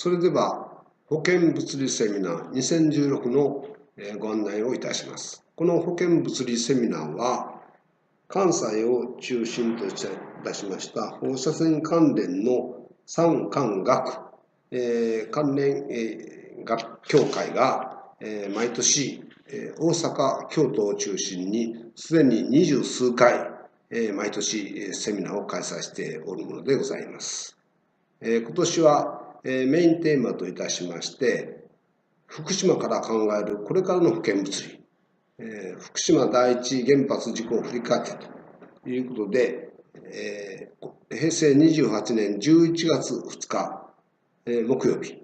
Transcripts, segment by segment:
それでは、保健物理セミナー2016のご案内をいたします。この保健物理セミナーは、関西を中心といたしました放射線関連の産官学、関連、学協会が、毎年、大阪、京都を中心にすでに20数回、毎年セミナーを開催しておるものでございます。今年はメインテーマといたしまして、福島から考えるこれからの保健物理、福島第一原発事故を振り返ってということで、平成28年11月2日、木曜日、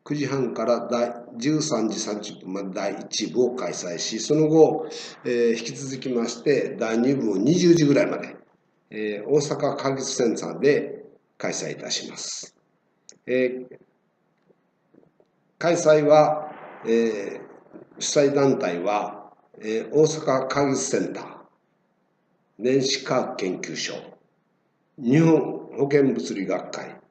9時半から13時30分まで第1部を開催し、その後、引き続きまして第2部を20時ぐらいまで、大阪科学センターで開催いたします。開催は、主催団体は、大阪科学センター、電子科学研究所、日本保健物理学会、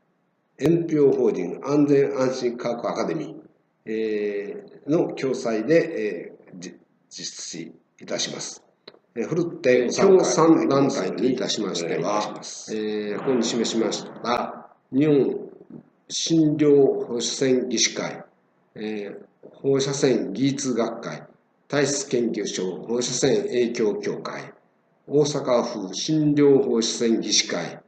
NPO 法人安全安心科学アカデミー、の共催で、実施いたします。ふるって協賛団体といたしましては、ここに示しました日本診療放射線技師会、放射線技術学会、体質研究所放射線影響協会、大阪府診療放射線技師会、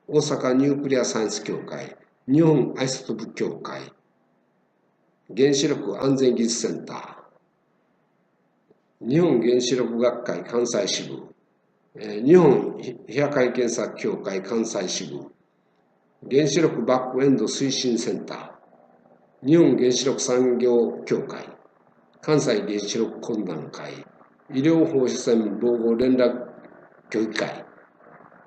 大阪ニュークリアサイエンス協会、日本アイソトープ協会、原子力安全技術センター、日本原子力学会関西支部、日本非破壊検査協会関西支部、原子力バックエンド推進センター、日本原子力産業協会、関西原子力懇談会、医療放射線防護連絡協議会、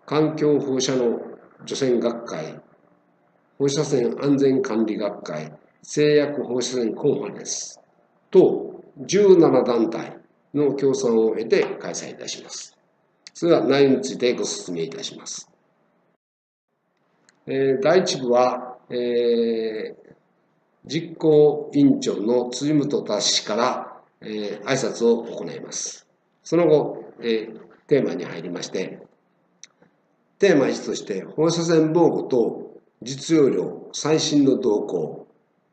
環境放射能除染学会、放射線安全管理学会、製薬放射線コンファレンスと17団体の協賛を得て開催いたします。それでは内容についてご説明いたします。第一部は、実行委員長の辻本達氏から、挨拶を行います。その後、テーマに入りまして、テーマ1として放射線防護と実用量最新の動向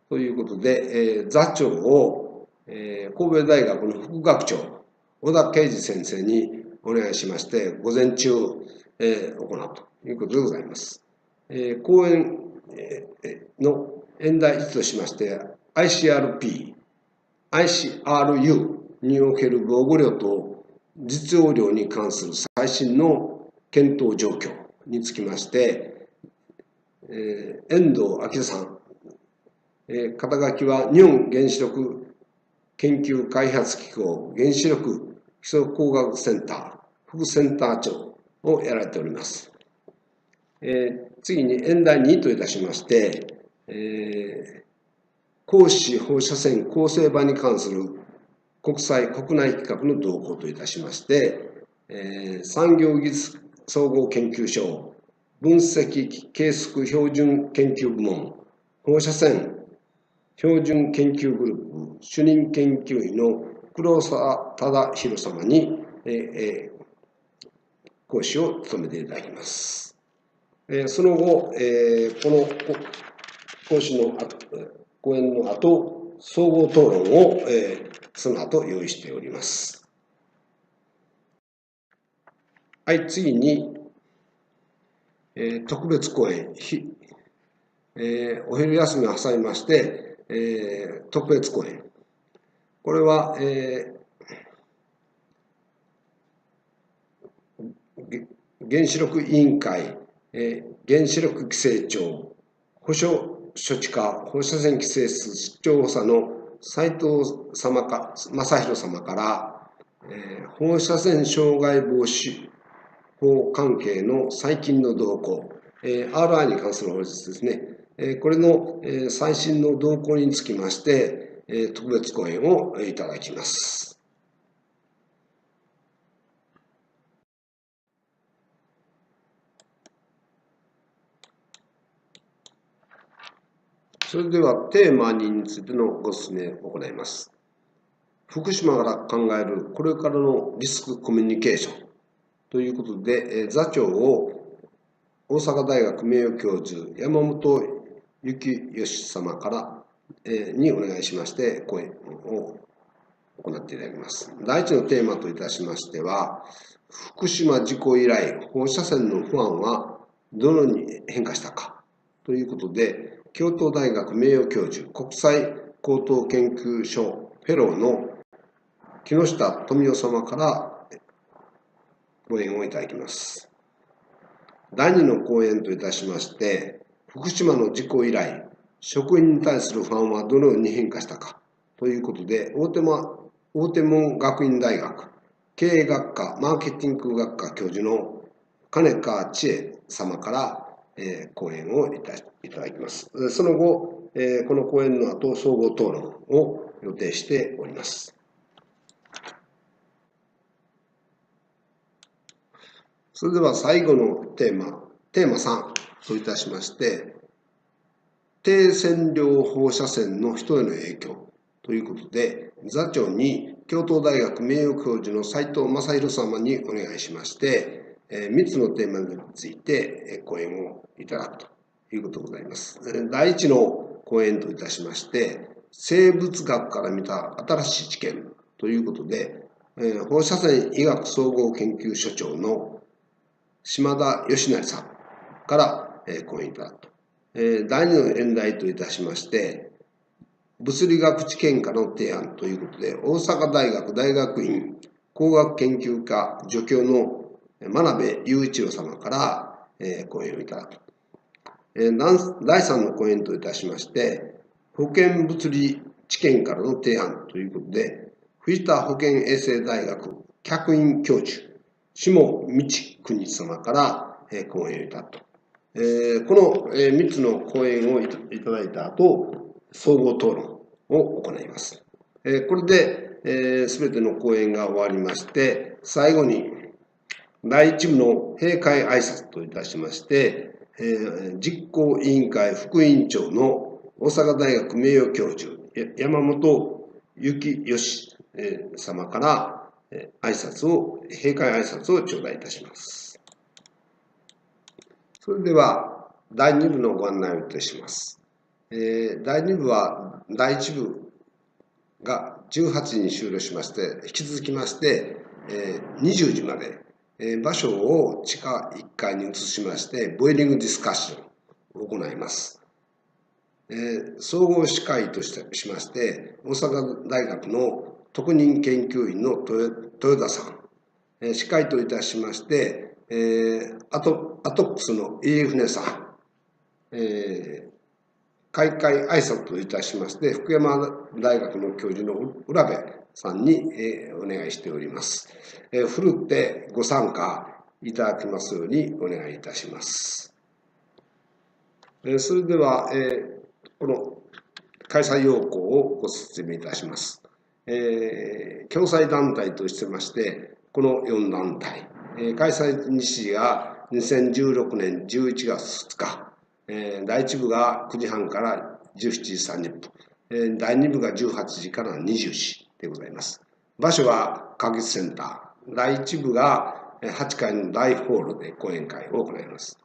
ということで、座長を、神戸大学の副学長小田啓二先生にお願いしまして午前中、行うということでございます。講演、の演題1としまして ICRP、ICRU における防護量と実用量に関する最新の検討状況につきまして、遠藤明さん、肩書きは日本原子力研究開発機構原子力基礎工学センター副センター長をやられております。次に演題2といたしまして、光子放射線構成板に関する国内規格の動向といたしまして、産業技術総合研究所分析計測標準研究部門放射線標準研究グループ主任研究員の黒澤忠弘様に、講師を務めていただきます。その後、この講師の講演の後、総合討論を、その後用意しております。はい、次に、特別講演、お昼休みを挟みまして、特別講演。これは、原子力委員会、原子力規制庁、保障処置課放射線規制室調査の斉藤正弘様から、放射線障害防止法関係の最近の動向、RI に関する法律ですね、これの最新の動向につきまして、特別講演をいただきます。それではテーマ2についてのご説明を行います。福島から考えるこれからのリスクコミュニケーションということで、座長を大阪大学名誉教授山本幸義様からにお願いしまして講演を行っていただきます。第一のテーマといたしましては、福島事故以来放射線の不安はどのように変化したかということで、京都大学名誉教授国際高等研究所フェローの木下富夫様から講演をいただきます。第2の講演といたしまして、福島の事故以来、職員に対する不安はどのように変化したかということで、大手門学院大学経営学科マーケティング学科教授の金川千恵様から講演をいただきます。その後、この講演の後、総合討論を予定しております。それでは最後のテーマ3といたしまして、低線量放射線の人への影響ということで、座長に京都大学名誉教授の斉藤正弘様にお願いしまして、3つのテーマについて講演をいただくということでございます。第1の講演といたしまして、生物学から見た新しい知見ということで、放射線医学総合研究所長の島田義成さんから講演いただくと。第2の演題といたしまして、物理学知見科の提案ということで、大阪大学大学院工学研究科助教の真鍋雄一郎様から講演をいただく。第3の講演といたしまして、保健物理知見からの提案ということで、藤田保健衛生大学客員教授、下道邦様から講演をいただくと。この3つの講演をいただいた後、総合討論を行います。これで全ての講演が終わりまして、最後に第1部の閉会挨拶といたしまして、実行委員会副委員長の大阪大学名誉教授山本幸義様から閉会挨拶を頂戴いたします。それでは第2部のご案内をいたします。第2部は第1部が18時に終了しまして、引き続きまして20時まで場所を地下1階に移しまして、ボイリングディスカッションを行います。総合司会としまして、大阪大学の特任研究員の豊田さん、司会といたしまして、アトックスの飯船さん、開会挨拶といたしまして、福山大学の教授の浦部さんにお願いしております。ふるってご参加いただきますようにお願いいたします。それでは、この開催要項をご説明いたします。共催団体としてまして、この4団体、開催日時が2016年11月2日、第1部が9時半から17時30分、第2部が18時から20時でございます。場所は花月センター、第1部が8階の大ホールで講演会を行います。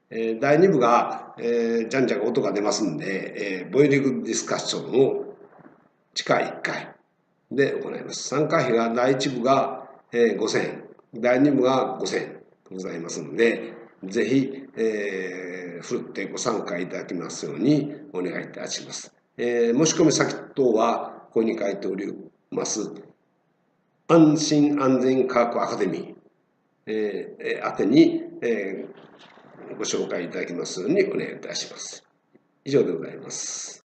第2部が、じゃんじゃん音が出ますんで、ボイリングディスカッションを地下1階で行います。参加費が第1部が5000円、第2部が5000円ございますので、ぜひ、ふるってご参加いただきますようにお願いいたします。申し込み先等はここに書いております、安心安全科学アカデミー、宛てに、ご紹介いただきますようにお願いいたします。以上でございます。